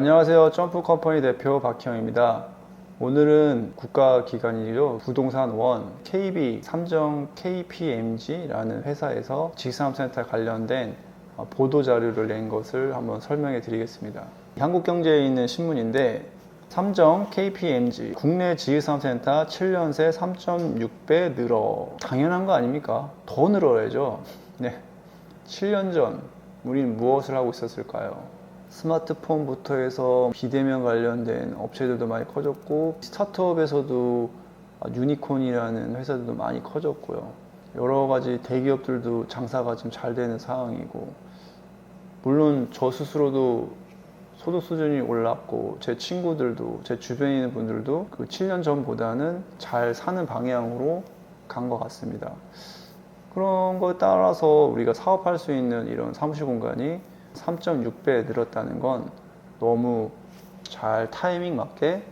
안녕하세요. 점프컴퍼니 대표 박형입니다. 오늘은 국가기관이죠. 부동산 원 KB 삼정 KPMG라는 회사에서 지상센터 관련된 보도자료를 낸 것을 한번 설명해 드리겠습니다. 한국경제에 있는 신문인데 삼정 KPMG 국내 지상센터 7년 새 3.6배 늘어. 당연한 거 아닙니까? 더 늘어야죠. 네. 7년 전 우리는 무엇을 하고 있었을까요? 스마트폰부터 해서 비대면 관련된 업체들도 많이 커졌고, 스타트업에서도 유니콘이라는 회사들도 많이 커졌고요. 여러 가지 대기업들도 장사가 좀 잘 되는 상황이고, 물론 저 스스로도 소득 수준이 올랐고, 제 친구들도, 제 주변에 있는 분들도 그 7년 전보다는 잘 사는 방향으로 간 것 같습니다. 그런 거에 따라서 우리가 사업할 수 있는 이런 사무실 공간이 3.6배 늘었다는 건 너무 잘 타이밍 맞게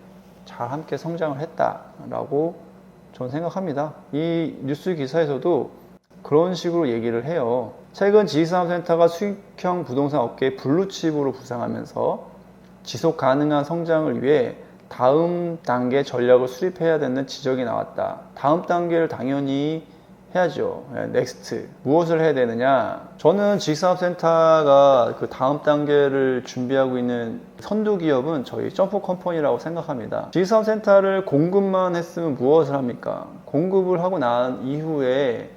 잘 함께 성장을 했다라고 저는 생각합니다. 이 뉴스 기사에서도 그런 식으로 얘기를 해요. 최근 지식산업센터가 수익형 부동산 업계의 블루칩으로 부상하면서 지속 가능한 성장을 위해 다음 단계 전략을 수립해야 되는 지적이 나왔다. 다음 단계를 당연히 해야죠. 넥스트. 무엇을 해야 되느냐? 저는 지식산업센터가 그 다음 단계를 준비하고 있는 선두 기업은 저희 점프컴퍼니라고 생각합니다. 지식산업센터를 공급만 했으면 무엇을 합니까? 공급을 하고 난 이후에,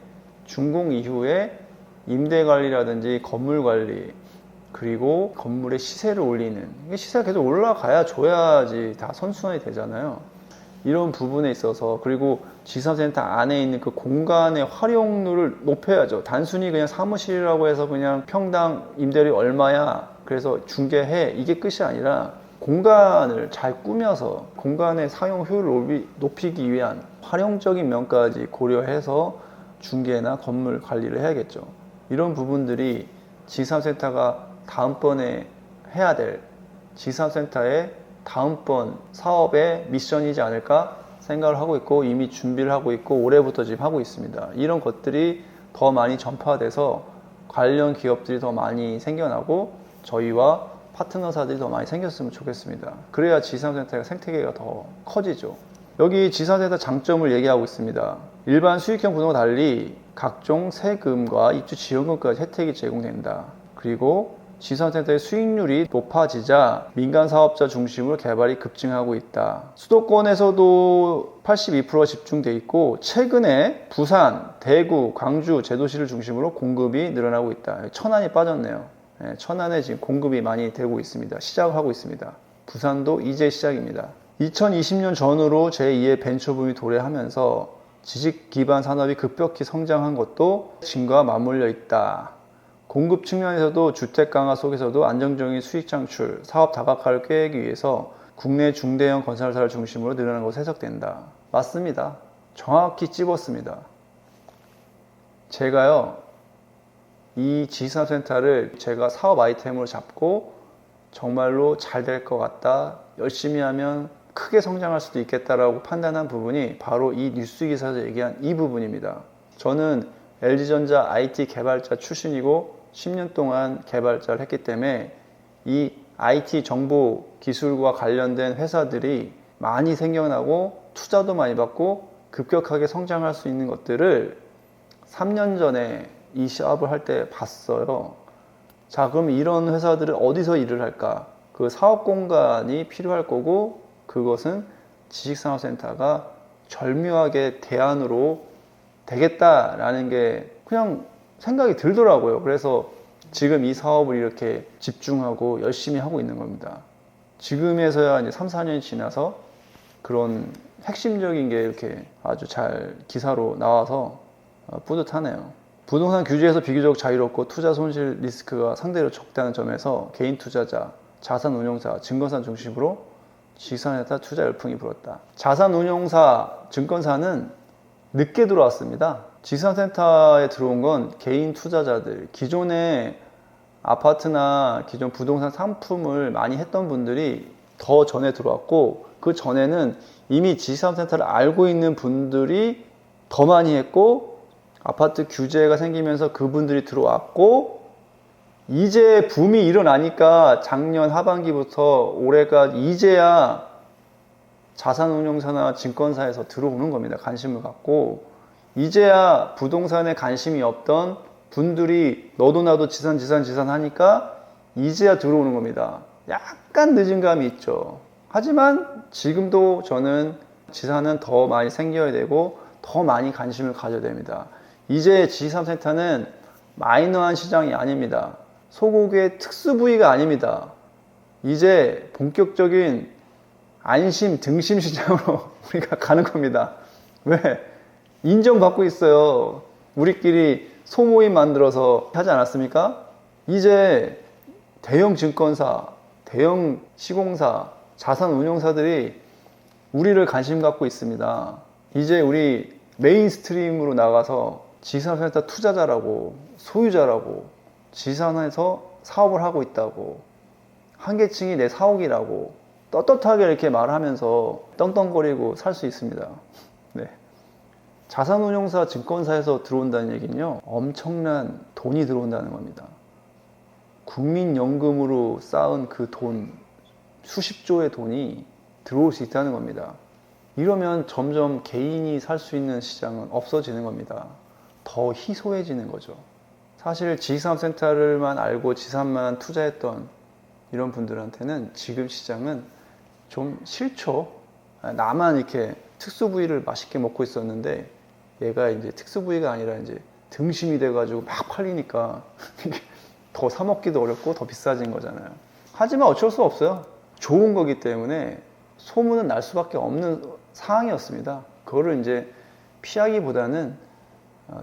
준공 이후에 임대관리라든지 건물관리, 그리고 건물의 시세를 올리는, 이게 시세가 계속 올라가야 줘야지 다 선순환이 되잖아요. 이런 부분에 있어서, 그리고 지산센터 안에 있는 그 공간의 활용도를 높여야죠. 단순히 그냥 사무실이라고 해서 그냥 평당 임대료이 얼마야, 그래서 중개해, 이게 끝이 아니라 공간을 잘 꾸며서 공간의 사용 효율을 높이기 위한 활용적인 면까지 고려해서 중개나 건물 관리를 해야겠죠. 이런 부분들이 지산센터가 다음번에 해야 될 지산센터의 다음번 사업의 미션이지 않을까 생각을 하고 있고, 이미 준비를 하고 있고, 올해부터 지금 하고 있습니다. 이런 것들이 더 많이 전파돼서 관련 기업들이 더 많이 생겨나고 저희와 파트너사들이 더 많이 생겼으면 좋겠습니다. 그래야 지산센터의 생태계가 더 커지죠. 여기 지산센터 장점을 얘기하고 있습니다. 일반 수익형 부동과 달리 각종 세금과 입주 지원금까지 혜택이 제공된다. 그리고 지산센터의 수익률이 높아지자 민간 사업자 중심으로 개발이 급증하고 있다. 수도권에서도 82%가 집중돼 있고, 최근에 부산, 대구, 광주, 제도시를 중심으로 공급이 늘어나고 있다. 천안이 빠졌네요. 천안에 지금 공급이 많이 되고 있습니다. 시작을 하고 있습니다. 부산도 이제 시작입니다. 2020년 전후로 제2의 벤처붐이 도래하면서 지식 기반 산업이 급격히 성장한 것도 증가와 맞물려 있다. 공급 측면에서도 주택 강화 속에서도 안정적인 수익 창출, 사업 다각화를 꾀하기 위해서 국내 중대형 건설사를 중심으로 늘어난 것으로 해석된다. 맞습니다. 정확히 찝었습니다. 제가요, 이 지산업센터를 제가 사업 아이템으로 잡고 정말로 잘 될 것 같다, 열심히 하면 크게 성장할 수도 있겠다라고 판단한 부분이 바로 이 뉴스 기사에서 얘기한 이 부분입니다. 저는 LG전자 IT 개발자 출신이고 10년 동안 개발자를 했기 때문에 이 IT 정보 기술과 관련된 회사들이 많이 생겨나고 투자도 많이 받고 급격하게 성장할 수 있는 것들을 3년 전에 이 사업을 할 때 봤어요. 자, 그럼 이런 회사들은 어디서 일을 할까? 그 사업 공간이 필요할 거고, 그것은 지식산업센터가 절묘하게 대안으로 되겠다라는 게 그냥 생각이 들더라고요. 그래서 지금 이 사업을 이렇게 집중하고 열심히 하고 있는 겁니다. 지금에서야 이제 3, 4년이 지나서 그런 핵심적인 게 이렇게 아주 잘 기사로 나와서 뿌듯하네요. 부동산 규제에서 비교적 자유롭고 투자 손실 리스크가 상대로 적다는 점에서 개인 투자자, 자산 운용사, 증권사 중심으로 지산센터 투자 열풍이 불었다. 자산 운용사, 증권사는 늦게 들어왔습니다. 지산센터에 들어온 건 개인 투자자들, 기존에 아파트나 기존 부동산 상품을 많이 했던 분들이 더 전에 들어왔고, 그 전에는 이미 지산센터를 알고 있는 분들이 더 많이 했고, 아파트 규제가 생기면서 그분들이 들어왔고, 이제 붐이 일어나니까 작년 하반기부터 올해까지 이제야 자산운용사나 증권사에서 들어오는 겁니다. 관심을 갖고. 이제야 부동산에 관심이 없던 분들이 너도 나도 지산 하니까 이제야 들어오는 겁니다. 약간 늦은 감이 있죠. 하지만 지금도 저는 지산은 더 많이 생겨야 되고 더 많이 관심을 가져야 됩니다. 이제 G3센터는 마이너한 시장이 아닙니다. 소고기의 특수 부위가 아닙니다. 이제 본격적인 안심 등심 시장으로 우리가 가는 겁니다. 왜? 인정받고 있어요. 우리끼리 소모임 만들어서 하지 않았습니까? 이제 대형 증권사, 대형 시공사, 자산운용사들이 우리를 관심 갖고 있습니다. 이제 우리 메인스트림으로 나가서 지산센터 투자자라고, 소유자라고, 지산에서 사업을 하고 있다고, 한계층이 내 사옥이라고 떳떳하게 이렇게 말하면서 떵떵거리고 살 수 있습니다. 네. 자산운용사, 증권사에서 들어온다는 얘기는요, 엄청난 돈이 들어온다는 겁니다. 국민연금으로 쌓은 그 돈, 수십조의 돈이 들어올 수 있다는 겁니다. 이러면 점점 개인이 살 수 있는 시장은 없어지는 겁니다. 더 희소해지는 거죠. 사실 지산센터를만 알고 지산만 투자했던 이런 분들한테는 지금 시장은 좀 싫죠. 나만 이렇게 특수 부위를 맛있게 먹고 있었는데 얘가 이제 특수 부위가 아니라 이제 등심이 돼가지고 막 팔리니까 더 사 먹기도 어렵고 더 비싸진 거잖아요. 하지만 어쩔 수 없어요. 좋은 거기 때문에 소문은 날 수밖에 없는 상황이었습니다. 그거를 이제 피하기보다는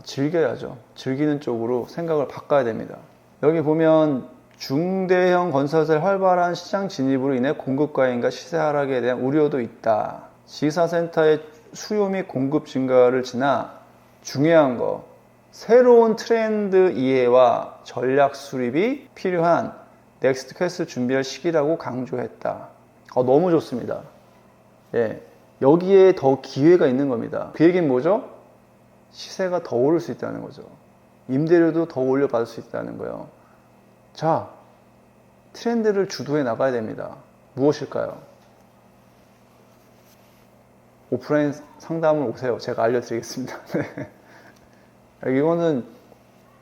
즐겨야죠. 즐기는 쪽으로 생각을 바꿔야 됩니다. 여기 보면 중대형 건설사의 활발한 시장 진입으로 인해 공급 과잉과 시세 하락에 대한 우려도 있다. 지사센터의 수요 및 공급 증가를 지나 중요한 거, 새로운 트렌드 이해와 전략 수립이 필요한 넥스트 퀘스트 준비할 시기라고 강조했다. 너무 좋습니다. 예, 여기에 더 기회가 있는 겁니다. 그 얘기는 뭐죠? 시세가 더 오를 수 있다는 거죠. 임대료도 더 올려받을 수 있다는 거예요. 자, 트렌드를 주도해 나가야 됩니다. 무엇일까요? 오프라인 상담을 오세요. 제가 알려드리겠습니다. 이거는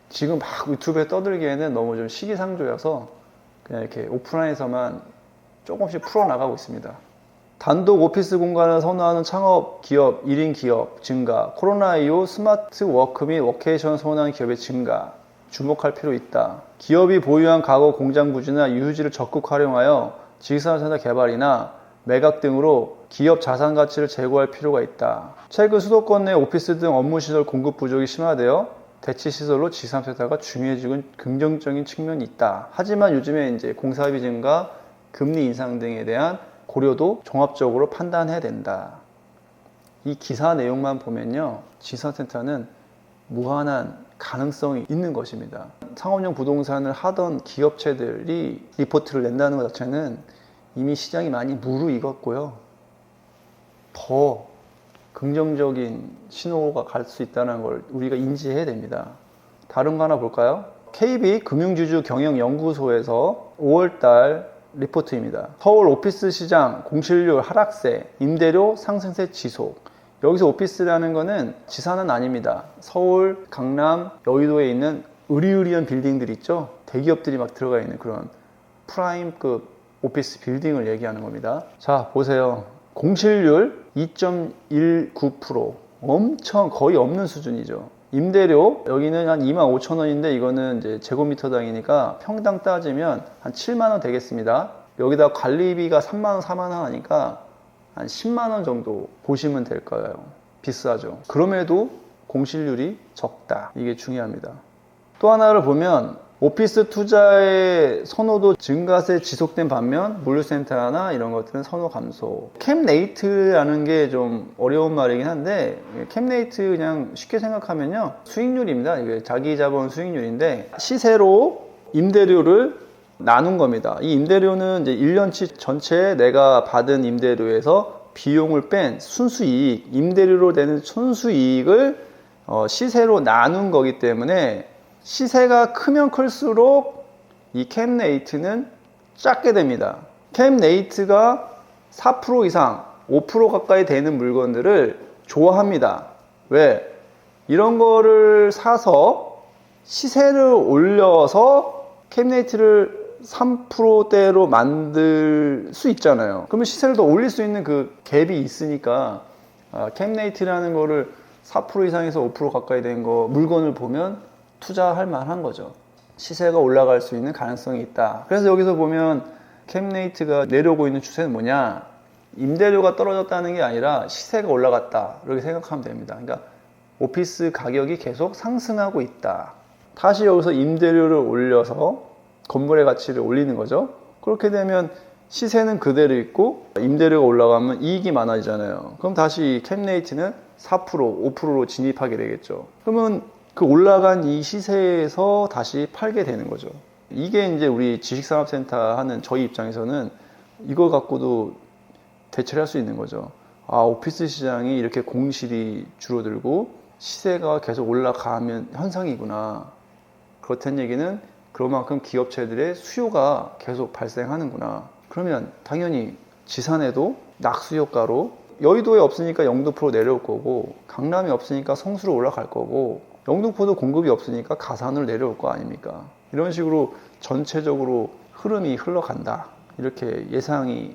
지금 막 유튜브에 떠들기에는 너무 좀 시기상조여서 그냥 이렇게 오프라인에서만 조금씩 풀어나가고 있습니다. 단독 오피스 공간을 선호하는 창업 기업, 1인 기업 증가, 코로나 이후 스마트 워크 및 워케이션을 선호하는 기업의 증가, 주목할 필요 있다. 기업이 보유한 과거 공장 부지나 유휴지를 적극 활용하여 지식산업센터 개발이나 매각 등으로 기업 자산 가치를 제고할 필요가 있다. 최근 수도권 내 오피스 등 업무시설 공급 부족이 심화되어 대치시설로 지식산업센터가 중요해지는 긍정적인 측면이 있다. 하지만 요즘에 이제 공사비 증가, 금리 인상 등에 대한 고려도 종합적으로 판단해야 된다. 이 기사 내용만 보면요, 지식산업센터는 무한한 가능성이 있는 것입니다. 상업용 부동산을 하던 기업체들이 리포트를 낸다는 것 자체는 이미 시장이 많이 무르익었고요. 더 긍정적인 신호가 갈 수 있다는 걸 우리가 인지해야 됩니다. 다른 거 하나 볼까요? KB 금융주주 경영연구소에서 5월달 리포트입니다. 서울 오피스 시장 공실률 하락세, 임대료 상승세 지속. 여기서 오피스라는 거는 지산은 아닙니다. 서울, 강남, 여의도에 있는 으리으리한 빌딩들 있죠? 대기업들이 막 들어가 있는 그런 프라임급 오피스 빌딩을 얘기하는 겁니다. 자, 보세요. 공실률 2.19%. 엄청 거의 없는 수준이죠. 임대료 여기는 한 25,000원인데 이거는 이제 제곱미터당이니까 평당 따지면 한 7만원 되겠습니다. 여기다 관리비가 3만원, 4만원 하니까 한 10만원 정도 보시면 될 거예요. 비싸죠. 그럼에도 공실률이 적다. 이게 중요합니다. 또 하나를 보면 오피스 투자의 선호도 증가세 지속된 반면 물류센터나 이런 것들은 선호 감소. 캡레이트라는 게 좀 어려운 말이긴 한데 캡레이트 그냥 쉽게 생각하면요, 수익률입니다. 이게 자기 자본 수익률인데 시세로 임대료를 나눈 겁니다. 이 임대료는 이제 1년치 전체에 내가 받은 임대료에서 비용을 뺀 순수이익, 임대료로 되는 순수이익을 시세로 나눈 거기 때문에 시세가 크면 클수록 이 캠 레이트는 작게 됩니다. 캠 레이트가 4% 이상, 5% 가까이 되는 물건들을 좋아합니다. 왜? 이런 거를 사서 시세를 올려서 캠 레이트를 3%대로 만들 수 있잖아요. 그러면 시세를 더 올릴 수 있는 그 갭이 있으니까 캠 레이트라는 거를 4% 이상에서 5% 가까이 된 거 물건을 보면 투자할 만한 거죠. 시세가 올라갈 수 있는 가능성이 있다. 그래서 여기서 보면 캠 레이트가 내려오고 있는 추세는 뭐냐? 임대료가 떨어졌다는 게 아니라 시세가 올라갔다. 이렇게 생각하면 됩니다. 그러니까 오피스 가격이 계속 상승하고 있다. 다시 여기서 임대료를 올려서 건물의 가치를 올리는 거죠. 그렇게 되면 시세는 그대로 있고 임대료가 올라가면 이익이 많아지잖아요. 그럼 다시 캠 레이트는 4%, 5%로 진입하게 되겠죠. 그러면 그 올라간 이 시세에서 다시 팔게 되는 거죠. 이게 이제 우리 지식산업센터 하는 저희 입장에서는 이거 갖고도 대처를 할 수 있는 거죠. 오피스 시장이 이렇게 공실이 줄어들고 시세가 계속 올라가면 현상이구나. 그렇다는 얘기는 그만큼 기업체들의 수요가 계속 발생하는구나. 그러면 당연히 지산에도 낙수 효과로 여의도에 없으니까 영등포로 내려올 거고, 강남이 없으니까 성수로 올라갈 거고, 영등포도 공급이 없으니까 가산으로 내려올 거 아닙니까? 이런 식으로 전체적으로 흐름이 흘러간다. 이렇게 예상이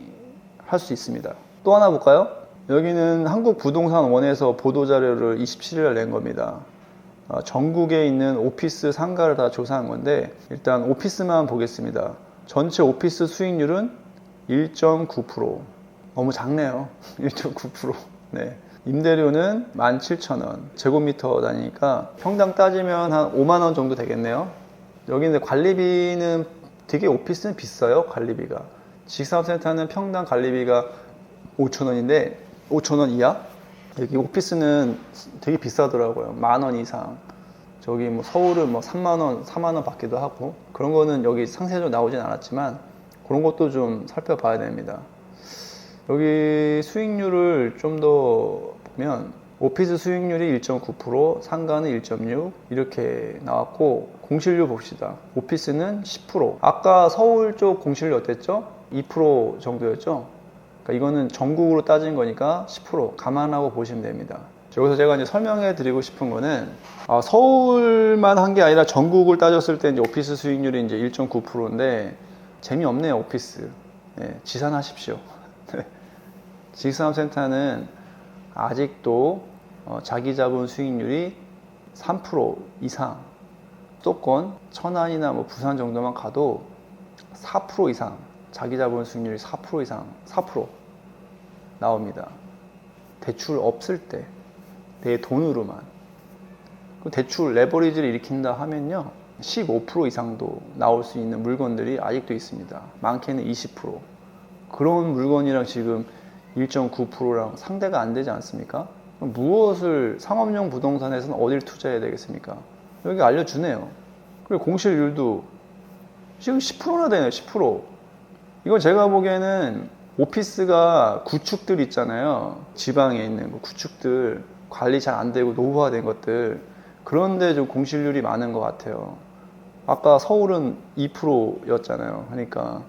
할 수 있습니다. 또 하나 볼까요? 여기는 한국부동산원에서 보도자료를 27일 낸 겁니다. 전국에 있는 오피스 상가를 다 조사한 건데, 일단 오피스만 보겠습니다. 전체 오피스 수익률은 1.9%. 너무 작네요. 1.9%. 네. 임대료는 17,000원. 제곱미터 다니니까 평당 따지면 한 5만원 정도 되겠네요. 여기는 관리비는 되게 오피스는 비싸요. 관리비가. 지식산업센터는 평당 관리비가 5,000원인데 5,000원 이하? 여기 오피스는 되게 비싸더라고요. 10,000원 이상. 저기 뭐 서울은 뭐 3만원, 4만원 받기도 하고, 그런 거는 여기 상세적으로 나오진 않았지만 그런 것도 좀 살펴봐야 됩니다. 여기 수익률을 좀 더 보면 오피스 수익률이 1.9%, 상가는 1.6 이렇게 나왔고, 공실률 봅시다. 오피스는 10%. 아까 서울 쪽 공실률 어땠죠? 2% 정도였죠? 그러니까 이거는 전국으로 따진 거니까 10% 감안하고 보시면 됩니다. 여기서 제가 이제 설명해 드리고 싶은 거는 서울만 한 게 아니라 전국을 따졌을 때 이제 오피스 수익률이 이제 1.9%인데 재미없네요. 오피스. 네, 지산하십시오. 지식산업센터는 아직도 자기 자본 수익률이 3% 이상, 수도권, 천안이나 뭐 부산 정도만 가도 4% 이상, 자기 자본 수익률이 4% 이상, 4% 나옵니다. 대출 없을 때, 내 돈으로만. 대출 레버리지를 일으킨다 하면요, 15% 이상도 나올 수 있는 물건들이 아직도 있습니다. 많게는 20%. 그런 물건이랑 지금 1.9%랑 상대가 안 되지 않습니까? 그럼 무엇을 상업용 부동산에서는 어딜 투자해야 되겠습니까? 여기 알려주네요. 그리고 공실률도 지금 10%나 되네요. 10%. 이건 제가 보기에는 오피스가 구축들 있잖아요. 지방에 있는 구축들 관리 잘 안 되고 노후화된 것들, 그런데 좀 공실률이 많은 것 같아요. 아까 서울은 2%였잖아요. 그러니까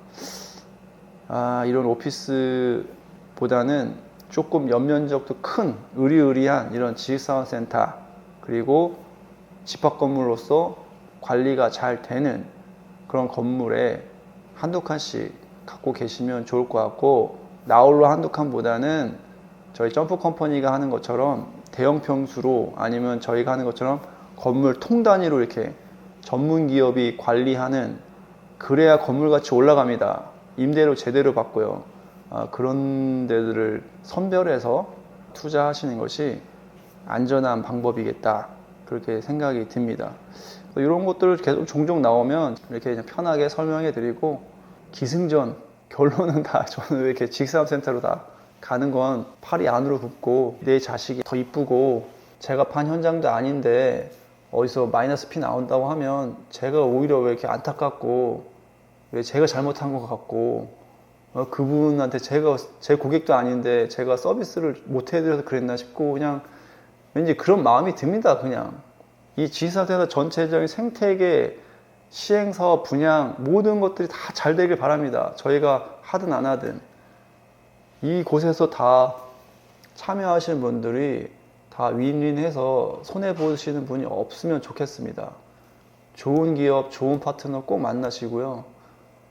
이런 오피스보다는 조금 연면적도 큰 으리으리한 이런 지식산업센터, 그리고 집합건물로서 관리가 잘 되는 그런 건물에 한두 칸씩 갖고 계시면 좋을 것 같고, 나홀로 한두 칸보다는 저희 점프컴퍼니가 하는 것처럼 대형 평수로, 아니면 저희가 하는 것처럼 건물 통 단위로 이렇게 전문 기업이 관리하는, 그래야 건물 가치 올라갑니다. 임대료 제대로 받고요. 그런 데들을 선별해서 투자하시는 것이 안전한 방법이겠다, 그렇게 생각이 듭니다. 이런 것들을 계속 종종 나오면 이렇게 그냥 편하게 설명해 드리고, 기승전 결론은 다 저는 왜 이렇게 지식산업센터로 다 가는 건 팔이 안으로 굽고 내 자식이 더 이쁘고 제가 판 현장도 아닌데 어디서 마이너스 피 나온다고 하면 제가 오히려 왜 이렇게 안타깝고, 왜 제가 잘못한 것 같고, 그분한테 제가 제 고객도 아닌데 제가 서비스를 못 해드려서 그랬나 싶고, 그냥 왠지 그런 마음이 듭니다. 그냥 이 지식산업센터 전체적인 생태계 시행사업, 분양 모든 것들이 다 잘 되길 바랍니다. 저희가 하든 안 하든 이곳에서 다 참여하시는 분들이 다 윈윈해서 손해보시는 분이 없으면 좋겠습니다. 좋은 기업, 좋은 파트너 꼭 만나시고요.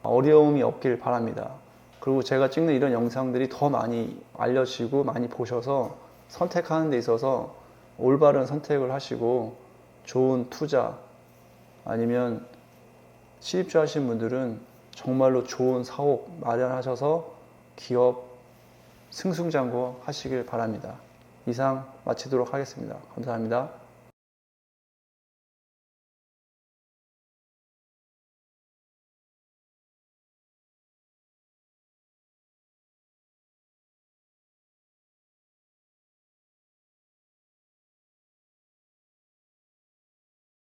어려움이 없길 바랍니다. 그리고 제가 찍는 이런 영상들이 더 많이 알려지고 많이 보셔서 선택하는 데 있어서 올바른 선택을 하시고 좋은 투자 아니면 실입주 하신 분들은 정말로 좋은 사옥 마련하셔서 기업 승승장구 하시길 바랍니다. 이상 마치도록 하겠습니다. 감사합니다.